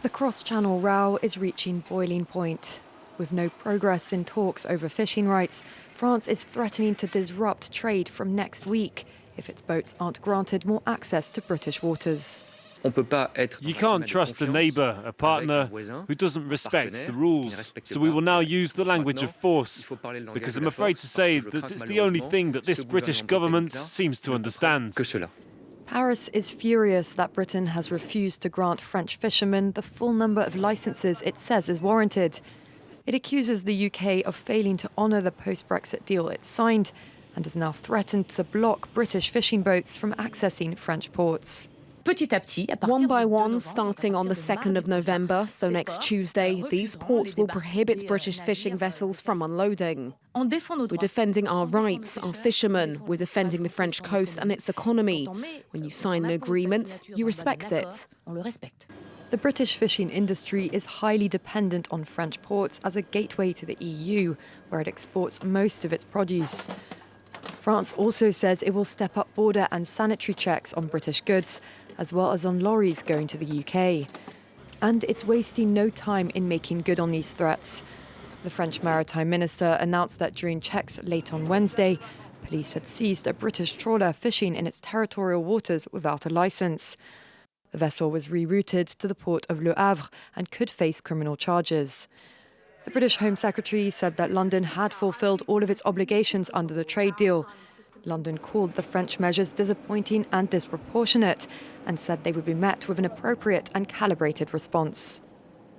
The cross-channel row is reaching boiling point. With no progress in talks over fishing rights, France is threatening to disrupt trade from next week if its boats aren't granted more access to British waters. You can't trust a neighbour, a partner, who doesn't respect the rules. So we will now use the language of force, because I'm afraid to say that it's the only thing that this British government seems to understand. Paris is furious that Britain has refused to grant French fishermen the full number of licences it says is warranted. It accuses the UK of failing to honour the post-Brexit deal it signed and has now threatened to block British fishing boats from accessing French ports. One by one, starting on the 2nd of November, so next Tuesday, these ports will prohibit British fishing vessels from unloading. We're defending our rights, our fishermen. We're defending the French coast and its economy. When you sign an agreement, you respect it. The British fishing industry is highly dependent on French ports as a gateway to the EU, where it exports most of its produce. France also says it will step up border and sanitary checks on British goods, as well as on lorries going to the UK. And it's wasting no time in making good on these threats. The French Maritime Minister announced that during checks late on Wednesday, police had seized a British trawler fishing in its territorial waters without a licence. The vessel was rerouted to the port of Le Havre and could face criminal charges. The British Home Secretary said that London had fulfilled all of its obligations under the trade deal. London called the French measures disappointing and disproportionate and said they would be met with an appropriate and calibrated response.